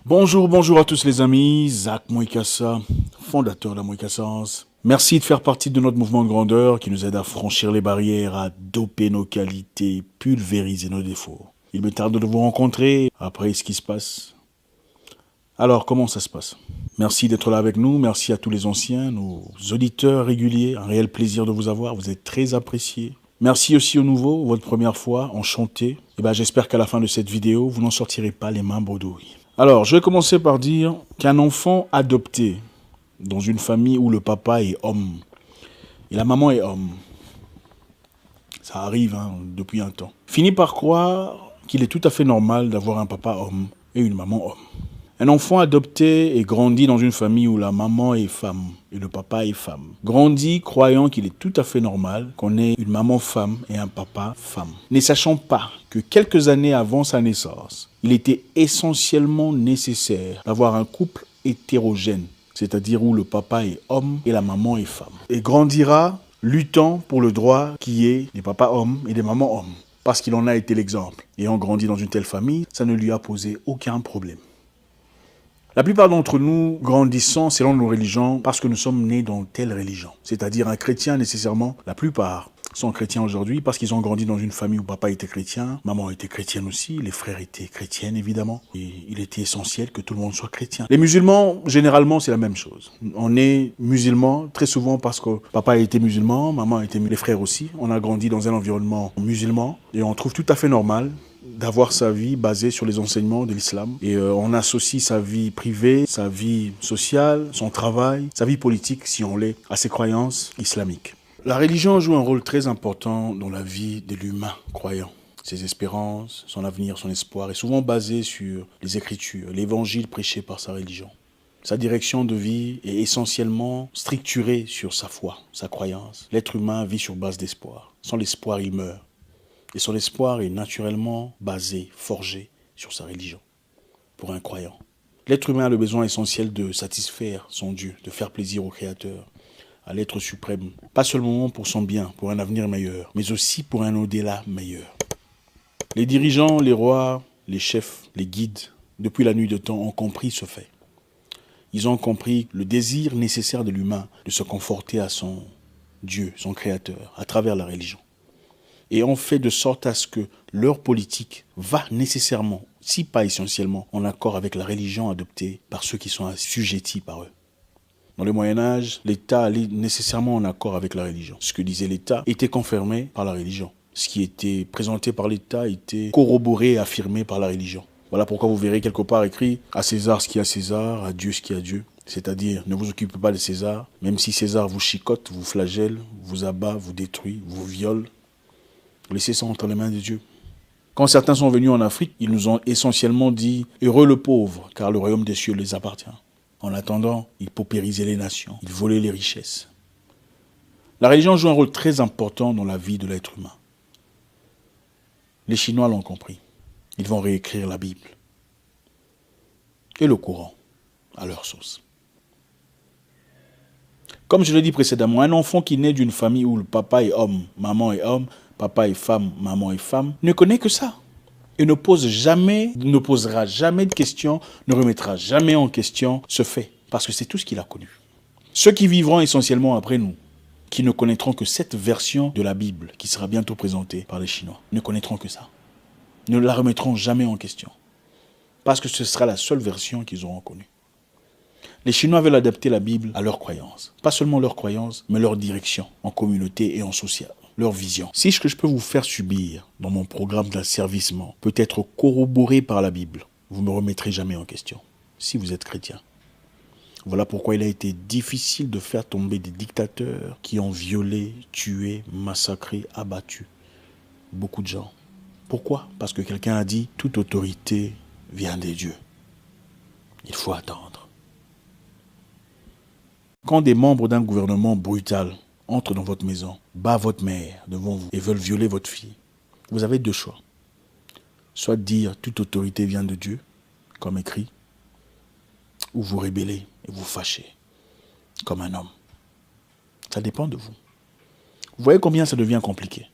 Bonjour à tous les amis, Zach Moïkassa, fondateur de la Moïkassance. Merci de faire partie de notre mouvement de grandeur qui nous aide à franchir les barrières, à doper nos qualités, pulvériser nos défauts. Il me tarde de vous rencontrer après ce qui se passe. Alors, comment ça se passe? Merci d'être là avec nous, merci à tous les anciens, nos auditeurs réguliers, un réel plaisir de vous avoir, vous êtes très appréciés. Merci aussi aux nouveaux, votre première fois, enchanté. J'espère qu'à la fin de cette vidéo, vous n'en sortirez pas les mains bredouilles. Alors, je vais commencer par dire qu'un enfant adopté dans une famille où le papa est homme et la maman est homme, ça arrive depuis un temps, finit par croire qu'il est tout à fait normal d'avoir un papa homme et une maman homme. Un enfant adopté et grandit dans une famille où la maman est femme et le papa est femme. Grandit croyant qu'il est tout à fait normal qu'on ait une maman femme et un papa femme. Ne sachant pas que quelques années avant sa naissance, il était essentiellement nécessaire d'avoir un couple hétérogène, c'est-à-dire où le papa est homme et la maman est femme. Et grandira luttant pour le droit qui est des papas hommes et des mamans hommes, parce qu'il en a été l'exemple. Ayant grandi dans une telle famille, ça ne lui a posé aucun problème. La plupart d'entre nous grandissons selon nos religions parce que nous sommes nés dans telle religion. C'est-à-dire un chrétien nécessairement, la plupart sont chrétiens aujourd'hui parce qu'ils ont grandi dans une famille où papa était chrétien, maman était chrétienne aussi, les frères étaient chrétiennes évidemment. Et il était essentiel que tout le monde soit chrétien. Les musulmans, généralement, c'est la même chose. On est musulman très souvent parce que papa était musulman, maman était les frères aussi. On a grandi dans un environnement musulman et on trouve tout à fait normal d'avoir sa vie basée sur les enseignements de l'islam. Et on associe sa vie privée, sa vie sociale, son travail, sa vie politique, si on l'est, à ses croyances islamiques. La religion joue un rôle très important dans la vie de l'humain croyant. Ses espérances, son avenir, son espoir est souvent basé sur les Écritures, l'évangile prêché par sa religion. Sa direction de vie est essentiellement structurée sur sa foi, sa croyance. L'être humain vit sur base d'espoir. Sans l'espoir, il meurt. Et son espoir est naturellement basé, forgé sur sa religion, pour un croyant. L'être humain a le besoin essentiel de satisfaire son Dieu, de faire plaisir au Créateur, à l'être suprême, pas seulement pour son bien, pour un avenir meilleur, mais aussi pour un au-delà meilleur. Les dirigeants, les rois, les chefs, les guides, depuis la nuit de temps, ont compris ce fait. Ils ont compris le désir nécessaire de l'humain de se conforter à son Dieu, son Créateur, à travers la religion. Et ont fait de sorte à ce que leur politique va nécessairement, si pas essentiellement, en accord avec la religion adoptée par ceux qui sont assujettis par eux. Dans le Moyen-Âge, l'État allait nécessairement en accord avec la religion. Ce que disait l'État était confirmé par la religion. Ce qui était présenté par l'État était corroboré et affirmé par la religion. Voilà pourquoi vous verrez quelque part écrit « À César ce qui est à César, à Dieu ce qui est à Dieu ». C'est-à-dire, ne vous occupez pas de César, même si César vous chicote, vous flagelle, vous abat, vous détruit, vous viole. Laissez ça entre les mains de Dieu. Quand certains sont venus en Afrique, ils nous ont essentiellement dit « Heureux le pauvre, car le royaume des cieux les appartient ». En attendant, ils paupérisaient les nations, ils volaient les richesses. La religion joue un rôle très important dans la vie de l'être humain. Les Chinois l'ont compris. Ils vont réécrire la Bible et le Coran à leur sauce. Comme je l'ai dit précédemment, un enfant qui naît d'une famille où le papa est homme, maman est homme, papa est femme, maman est femme, ne connaît que ça. Et ne posera jamais de questions, ne remettra jamais en question ce fait. Parce que c'est tout ce qu'il a connu. Ceux qui vivront essentiellement après nous, qui ne connaîtront que cette version de la Bible, qui sera bientôt présentée par les Chinois, ne connaîtront que ça. Ne la remettront jamais en question. Parce que ce sera la seule version qu'ils auront connue. Les Chinois veulent adapter la Bible à leurs croyances. Pas seulement leurs croyances, mais leur direction, en communauté et en social. Leur vision. Si ce que je peux vous faire subir dans mon programme d'asservissement peut être corroboré par la Bible, vous ne me remettrez jamais en question, si vous êtes chrétien. Voilà pourquoi il a été difficile de faire tomber des dictateurs qui ont violé, tué, massacré, abattu beaucoup de gens. Pourquoi? Parce que quelqu'un a dit « toute autorité vient des dieux ». Il faut attendre. Quand des membres d'un gouvernement brutal entrent dans votre maison, battent votre mère devant vous et veulent violer votre fille, vous avez deux choix. Soit dire toute autorité vient de Dieu, comme écrit, ou vous rébellez et vous fâchez, comme un homme. Ça dépend de vous. Vous voyez combien ça devient compliqué.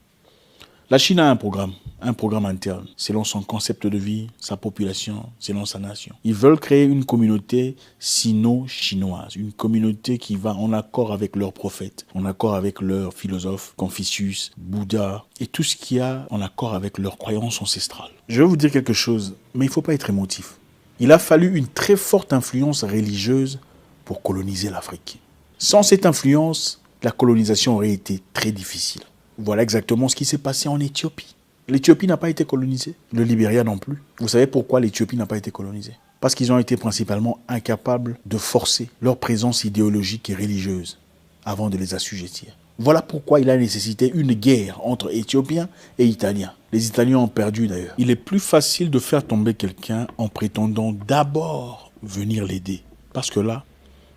La Chine a un programme interne, selon son concept de vie, sa population, selon sa nation. Ils veulent créer une communauté sino-chinoise, une communauté qui va en accord avec leurs prophètes, en accord avec leurs philosophes, Confucius, Bouddha, et tout ce qui a en accord avec leurs croyances ancestrales. Je vais vous dire quelque chose, mais il ne faut pas être émotif. Il a fallu une très forte influence religieuse pour coloniser l'Afrique. Sans cette influence, la colonisation aurait été très difficile. Voilà exactement ce qui s'est passé en Éthiopie. L'Éthiopie n'a pas été colonisée, le Libéria non plus. Vous savez pourquoi l'Éthiopie n'a pas été colonisée? Parce qu'ils ont été principalement incapables de forcer leur présence idéologique et religieuse avant de les assujettir. Voilà pourquoi il a nécessité une guerre entre Éthiopiens et Italiens. Les Italiens ont perdu d'ailleurs. Il est plus facile de faire tomber quelqu'un en prétendant d'abord venir l'aider. Parce que là,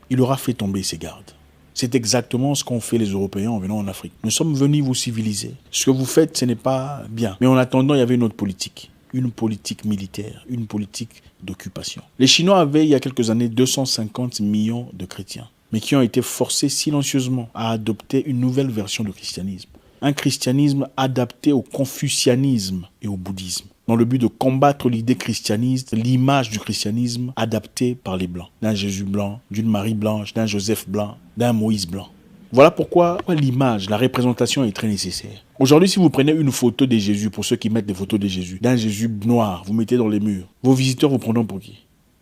il aura fait tomber ses gardes. C'est exactement ce qu'ont fait les Européens en venant en Afrique. Nous sommes venus vous civiliser. Ce que vous faites, ce n'est pas bien. Mais en attendant, il y avait une autre politique. Une politique militaire, une politique d'occupation. Les Chinois avaient, il y a quelques années, 250 millions de chrétiens, mais qui ont été forcés silencieusement à adopter une nouvelle version du christianisme. Un christianisme adapté au confucianisme et au bouddhisme, dans le but de combattre l'idée christianiste, l'image du christianisme adaptée par les Blancs. D'un Jésus blanc, d'une Marie blanche, d'un Joseph blanc, d'un Moïse blanc. Voilà pourquoi l'image, la représentation est très nécessaire. Aujourd'hui, si vous prenez une photo de Jésus, pour ceux qui mettent des photos de Jésus, d'un Jésus noir, vous mettez dans les murs, vos visiteurs vous prendront pour qui?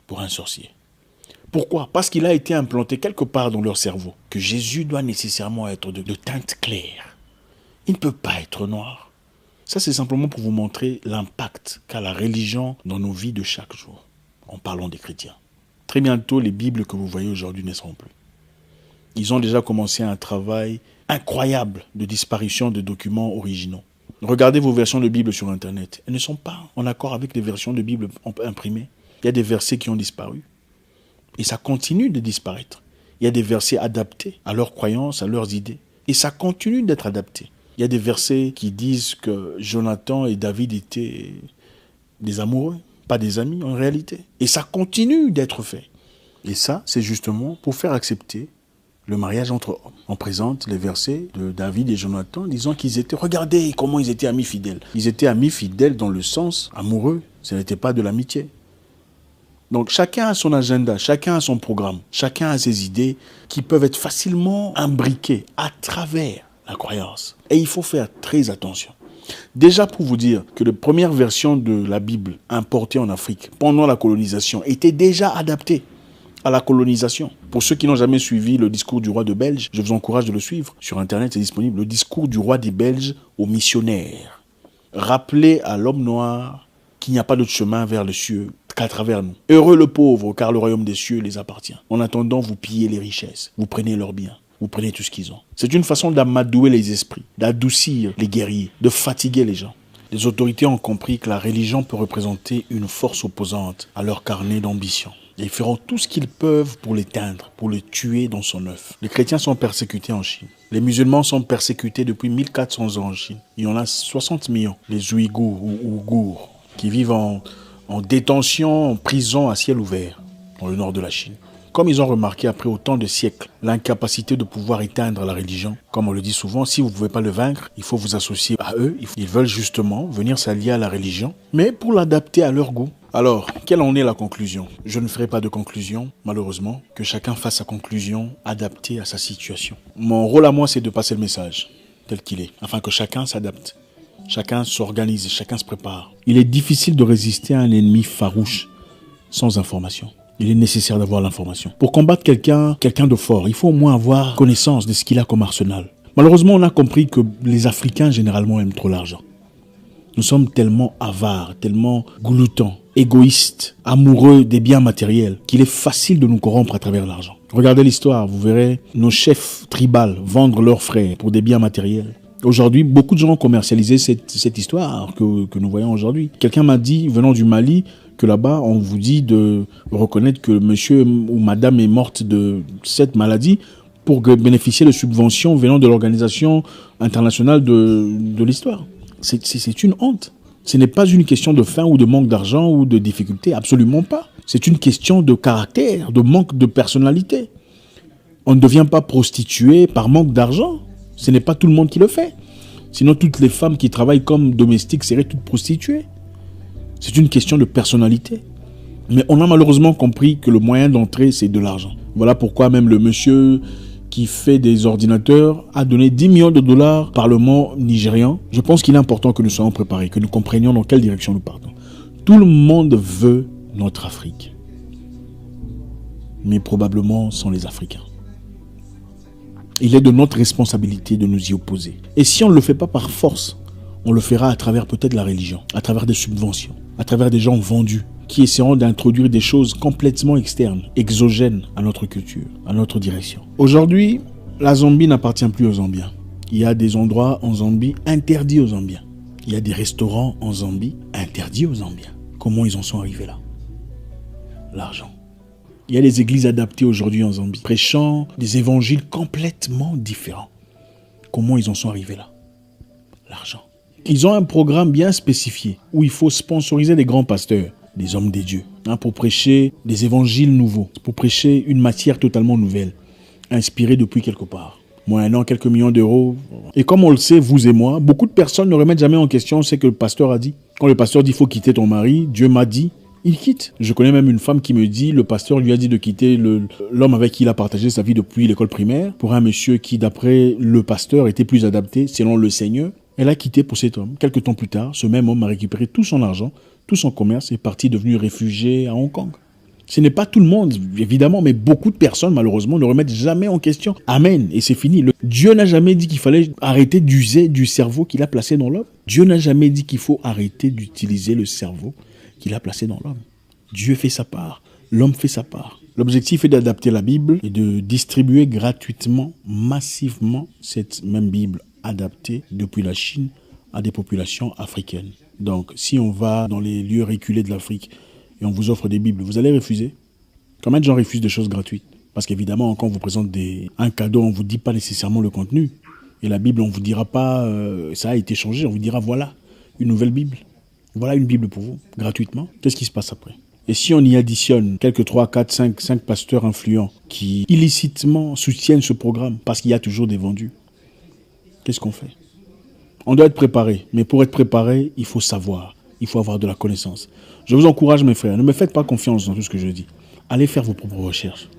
Pour un sorcier. Pourquoi? Parce qu'il a été implanté quelque part dans leur cerveau que Jésus doit nécessairement être de teinte claire. Il ne peut pas être noir. Ça, c'est simplement pour vous montrer l'impact qu'a la religion dans nos vies de chaque jour, en parlant des chrétiens. Très bientôt, les Bibles que vous voyez aujourd'hui ne seront plus. Ils ont déjà commencé un travail incroyable de disparition de documents originaux. Regardez vos versions de Bible sur Internet. Elles ne sont pas en accord avec les versions de Bible imprimées. Il y a des versets qui ont disparu. Et ça continue de disparaître. Il y a des versets adaptés à leurs croyances, à leurs idées. Et ça continue d'être adapté. Il y a des versets qui disent que Jonathan et David étaient des amoureux, pas des amis en réalité. Et ça continue d'être fait. Et ça, c'est justement pour faire accepter le mariage entre hommes. On présente les versets de David et Jonathan disant qu'ils étaient, regardez comment ils étaient amis fidèles. Ils étaient amis fidèles dans le sens amoureux, ce n'était pas de l'amitié. Donc chacun a son agenda, chacun a son programme, chacun a ses idées qui peuvent être facilement imbriquées à travers la croyance. Et il faut faire très attention. Déjà pour vous dire que les premières versions de la Bible importées en Afrique pendant la colonisation étaient déjà adaptées à la colonisation. Pour ceux qui n'ont jamais suivi le discours du roi de Belge, je vous encourage de le suivre. Sur Internet, c'est disponible. Le discours du roi des Belges aux missionnaires. Rappelez à l'homme noir qu'il n'y a pas d'autre chemin vers les cieux qu'à travers nous. Heureux le pauvre, car le royaume des cieux les appartient. En attendant, vous pillez les richesses, vous prenez leurs biens, vous prenez tout ce qu'ils ont. C'est une façon d'amadouer les esprits, d'adoucir les guerriers, de fatiguer les gens. Les autorités ont compris que la religion peut représenter une force opposante à leur carnet d'ambition. Et ils feront tout ce qu'ils peuvent pour l'éteindre, pour le tuer dans son œuf. Les chrétiens sont persécutés en Chine. Les musulmans sont persécutés depuis 1400 ans en Chine. Il y en a 60 millions, les Ouïghours ou Ouïghours, qui vivent en détention, en prison à ciel ouvert, dans le nord de la Chine. Comme ils ont remarqué après autant de siècles l'incapacité de pouvoir éteindre la religion, comme on le dit souvent, si vous ne pouvez pas le vaincre, il faut vous associer à eux. Ils veulent justement venir s'allier à la religion, mais pour l'adapter à leur goût. Alors, quelle en est la conclusion? Je ne ferai pas de conclusion, malheureusement, que chacun fasse sa conclusion adaptée à sa situation. Mon rôle à moi, c'est de passer le message tel qu'il est, afin que chacun s'adapte. Chacun s'organise, chacun se prépare. Il est difficile de résister à un ennemi farouche sans information. Il est nécessaire d'avoir l'information. Pour combattre quelqu'un de fort, il faut au moins avoir connaissance de ce qu'il a comme arsenal. Malheureusement, on a compris que les Africains, généralement, aiment trop l'argent. Nous sommes tellement avares, tellement gloutons, égoïstes, amoureux des biens matériels, qu'il est facile de nous corrompre à travers l'argent. Regardez l'histoire, vous verrez nos chefs tribaux vendre leurs frères pour des biens matériels. Aujourd'hui, beaucoup de gens ont commercialisé cette histoire que nous voyons aujourd'hui. Quelqu'un m'a dit, venant du Mali, que là-bas, on vous dit de reconnaître que monsieur ou madame est morte de cette maladie pour bénéficier de subventions venant de l'Organisation internationale de l'histoire. C'est une honte. Ce n'est pas une question de faim ou de manque d'argent ou de difficulté, absolument pas. C'est une question de caractère, de manque de personnalité. On ne devient pas prostitué par manque d'argent. Ce n'est pas tout le monde qui le fait. Sinon, toutes les femmes qui travaillent comme domestiques seraient toutes prostituées. C'est une question de personnalité. Mais on a malheureusement compris que le moyen d'entrée, c'est de l'argent. Voilà pourquoi même le monsieur qui fait des ordinateurs a donné 10 millions de dollars au Parlement nigérian. Je pense qu'il est important que nous soyons préparés, que nous comprenions dans quelle direction nous partons. Tout le monde veut notre Afrique. Mais probablement sans les Africains. Il est de notre responsabilité de nous y opposer. Et si on ne le fait pas par force, on le fera à travers peut-être la religion, à travers des subventions, à travers des gens vendus qui essaieront d'introduire des choses complètement externes, exogènes à notre culture, à notre direction. Aujourd'hui, la Zambie n'appartient plus aux Zambiens. Il y a des endroits en Zambie interdits aux Zambiens. Il y a des restaurants en Zambie interdits aux Zambiens. Comment ils en sont arrivés là? L'argent. Il y a des églises adaptées aujourd'hui en Zambie, prêchant des évangiles complètement différents. Comment ils en sont arrivés là? L'argent. Ils ont un programme bien spécifié où il faut sponsoriser des grands pasteurs, des hommes des dieux, pour prêcher des évangiles nouveaux, pour prêcher une matière totalement nouvelle, inspirée depuis quelque part. Moyennant quelques millions d'euros. Et comme on le sait, vous et moi, beaucoup de personnes ne remettent jamais en question ce que le pasteur a dit. Quand le pasteur dit « il faut quitter ton mari », Dieu m'a dit, il quitte. Je connais même une femme qui me dit, le pasteur lui a dit de quitter l'homme avec qui il a partagé sa vie depuis l'école primaire pour un monsieur qui, d'après le pasteur, était plus adapté selon le Seigneur. Elle a quitté pour cet homme. Quelques temps plus tard, ce même homme a récupéré tout son argent, tout son commerce et est parti devenu réfugié à Hong Kong. Ce n'est pas tout le monde, évidemment, mais beaucoup de personnes, malheureusement, ne remettent jamais en question. Amen. Et c'est fini. Dieu n'a jamais dit qu'il fallait arrêter d'user du cerveau qu'il a placé dans l'homme. Dieu n'a jamais dit qu'il faut arrêter d'utiliser le cerveau qu'il a placé dans l'homme. Dieu fait sa part, l'homme fait sa part. L'objectif est d'adapter la Bible et de distribuer gratuitement, massivement, cette même Bible adaptée depuis la Chine à des populations africaines. Donc, si on va dans les lieux reculés de l'Afrique et on vous offre des Bibles, vous allez refuser? Combien de gens refusent des choses gratuites? Parce qu'évidemment, quand on vous présente un cadeau, on ne vous dit pas nécessairement le contenu. Et la Bible, on ne vous dira pas ça a été changé, on vous dira voilà, une nouvelle Bible. Voilà une Bible pour vous, gratuitement. Qu'est-ce qui se passe après? Et si on y additionne quelques 3, 4, 5 pasteurs influents qui illicitement soutiennent ce programme parce qu'il y a toujours des vendus, qu'est-ce qu'on fait? On doit être préparé. Mais pour être préparé, il faut savoir. Il faut avoir de la connaissance. Je vous encourage, mes frères, ne me faites pas confiance dans tout ce que je dis. Allez faire vos propres recherches.